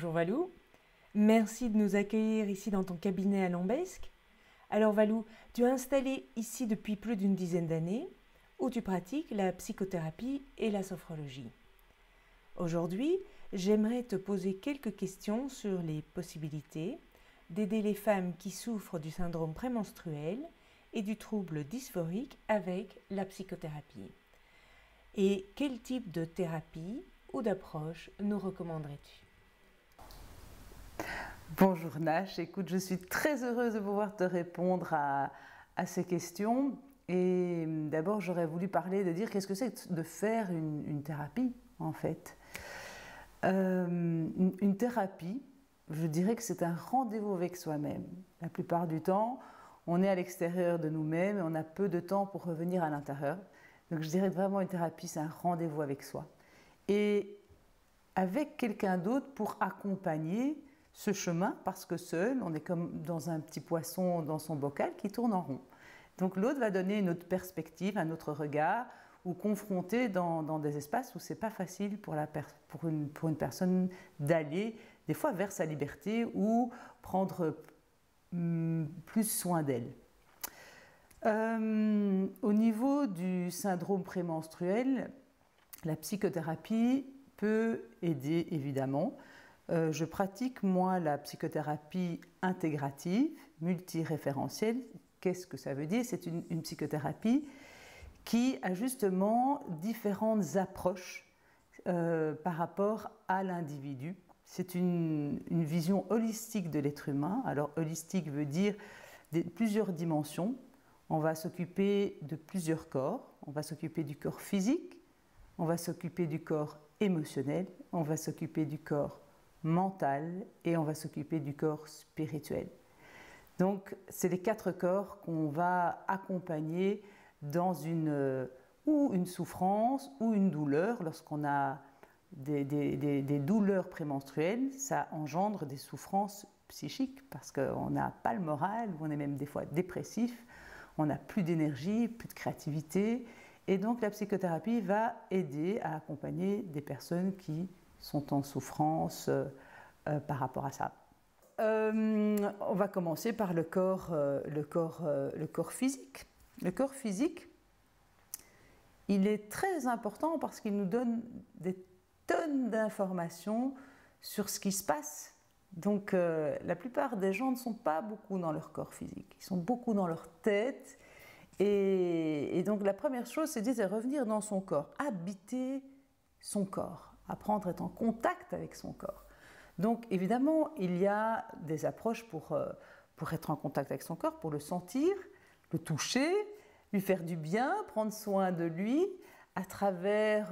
Bonjour Valou, merci de nous accueillir ici dans ton cabinet à Lambesc. Alors Valou, tu es installé ici depuis plus d'une dizaine d'années où tu pratiques la psychothérapie et la sophrologie. Aujourd'hui, j'aimerais te poser quelques questions sur les possibilités d'aider les femmes qui souffrent du syndrome prémenstruel et du trouble dysphorique avec la psychothérapie. Et quel type de thérapie ou d'approche nous recommanderais-tu ? Bonjour Nash, écoute, je suis très heureuse de pouvoir te répondre à ces questions. Et d'abord, j'aurais voulu parler de dire qu'est-ce que c'est de faire une thérapie, en fait. Une thérapie, je dirais que c'est un rendez-vous avec soi-même. La plupart du temps, on est à l'extérieur de nous-mêmes et on a peu de temps pour revenir à l'intérieur. Donc je dirais que vraiment une thérapie, c'est un rendez-vous avec soi. Et avec quelqu'un d'autre pour accompagner ce chemin, parce que seul, on est comme dans un petit poisson dans son bocal qui tourne en rond. Donc l'autre va donner une autre perspective, un autre regard, ou confronter dans des espaces où c'est pas facile pour une personne d'aller des fois vers sa liberté ou prendre plus soin d'elle. Au niveau du syndrome prémenstruel, la psychothérapie peut aider évidemment. Je pratique moi la psychothérapie intégrative, multiréférentielle. Qu'est-ce que ça veut dire? C'est une psychothérapie qui a justement différentes approches par rapport à l'individu. C'est une vision holistique de l'être humain. Alors holistique veut dire plusieurs dimensions. On va s'occuper de plusieurs corps. On va s'occuper du corps physique, on va s'occuper du corps émotionnel, on va s'occuper du corps mental et on va s'occuper du corps spirituel. Donc c'est les 4 corps qu'on va accompagner dans une souffrance ou une douleur. Lorsqu'on a des douleurs prémenstruelles, ça engendre des souffrances psychiques parce qu'on n'a pas le moral, ou on est même des fois dépressif, on n'a plus d'énergie, plus de créativité. Et donc la psychothérapie va aider à accompagner des personnes qui sont en souffrance par rapport à ça. On va commencer par le corps physique. Le corps physique, il est très important parce qu'il nous donne des tonnes d'informations sur ce qui se passe. Donc la plupart des gens ne sont pas beaucoup dans leur corps physique, ils sont beaucoup dans leur tête. Et donc la première chose, c'est de revenir dans son corps, habiter son corps, apprendre à être en contact avec son corps. Donc évidemment, il y a des approches pour être en contact avec son corps, pour le sentir, le toucher, lui faire du bien, prendre soin de lui, à travers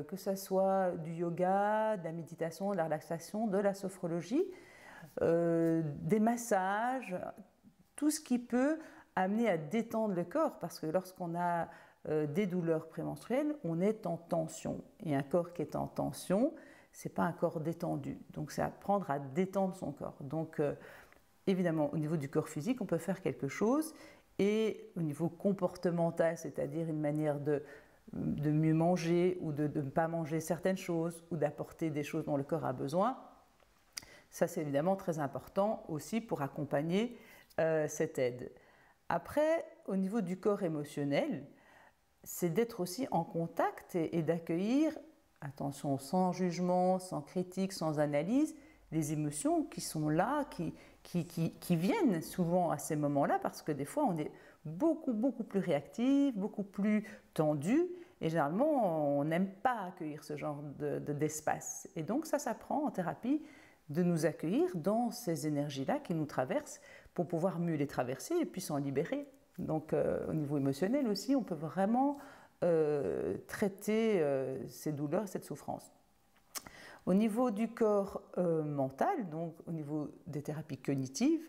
que ce soit du yoga, de la méditation, de la relaxation, de la sophrologie, des massages, tout ce qui peut amener à détendre le corps, parce que lorsqu'on a des douleurs prémenstruelles, on est en tension. Et un corps qui est en tension, ce n'est pas un corps détendu. Donc c'est apprendre à détendre son corps. Donc évidemment, au niveau du corps physique, on peut faire quelque chose. Et au niveau comportemental, c'est-à-dire une manière de mieux manger ou de ne pas manger certaines choses ou d'apporter des choses dont le corps a besoin, ça c'est évidemment très important aussi pour accompagner cette aide. Après, au niveau du corps émotionnel, c'est d'être aussi en contact et d'accueillir, attention, sans jugement, sans critique, sans analyse, les émotions qui sont là, qui viennent souvent à ces moments-là, parce que des fois on est beaucoup plus réactif, beaucoup plus tendu, et généralement on n'aime pas accueillir ce genre d'espace. Et donc ça s'apprend en thérapie, de nous accueillir dans ces énergies-là qui nous traversent pour pouvoir mieux les traverser et puis s'en libérer. Donc au niveau émotionnel aussi, on peut vraiment traiter ces douleurs, cette souffrance. Au niveau du corps mental, donc au niveau des thérapies cognitives,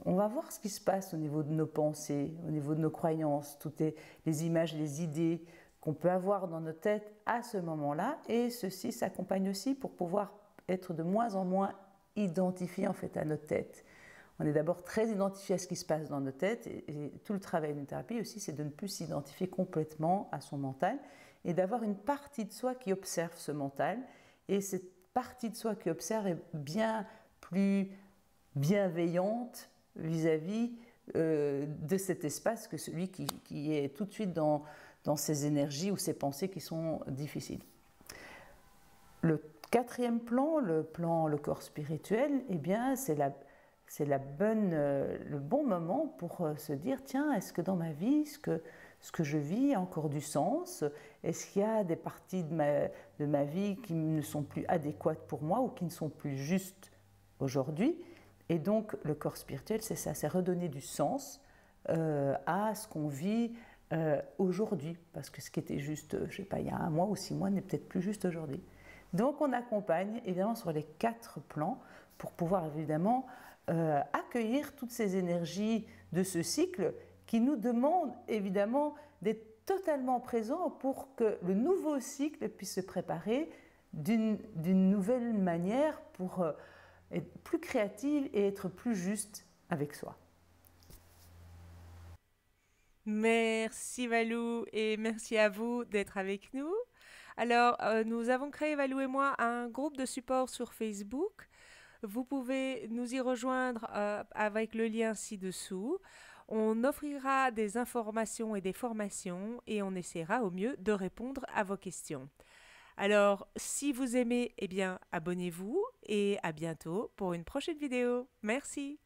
on va voir ce qui se passe au niveau de nos pensées, au niveau de nos croyances, toutes les images, les idées qu'on peut avoir dans notre tête à ce moment-là, et ceci s'accompagne aussi pour pouvoir être de moins en moins identifié en fait à notre tête. On est d'abord très identifié à ce qui se passe dans notre tête, et tout le travail d'une thérapie aussi, c'est de ne plus s'identifier complètement à son mental et d'avoir une partie de soi qui observe ce mental. Et cette partie de soi qui observe est bien plus bienveillante vis-à-vis de cet espace que celui qui est tout de suite dans ses énergies ou ses pensées qui sont difficiles. Le quatrième plan, le corps spirituel, eh bien, c'est le bon moment pour se dire, tiens, est-ce que dans ma vie, ce que je vis a encore du sens? Est-ce qu'il y a des parties de ma vie qui ne sont plus adéquates pour moi ou qui ne sont plus justes aujourd'hui? Et donc, le corps spirituel, c'est ça, c'est redonner du sens à ce qu'on vit aujourd'hui. Parce que ce qui était juste, je ne sais pas, il y a 1 mois ou 6 mois n'est peut-être plus juste aujourd'hui. Donc, on accompagne évidemment sur les 4 plans pour pouvoir évidemment accueillir toutes ces énergies de ce cycle qui nous demandent évidemment d'être totalement présents pour que le nouveau cycle puisse se préparer d'une nouvelle manière pour être plus créative et être plus juste avec soi. Merci Valou et merci à vous d'être avec nous. Alors, nous avons créé, Valou et moi, un groupe de support sur Facebook. Vous pouvez nous y rejoindre avec le lien ci-dessous. On offrira des informations et des formations et on essaiera au mieux de répondre à vos questions. Alors, si vous aimez, eh bien, abonnez-vous et à bientôt pour une prochaine vidéo. Merci.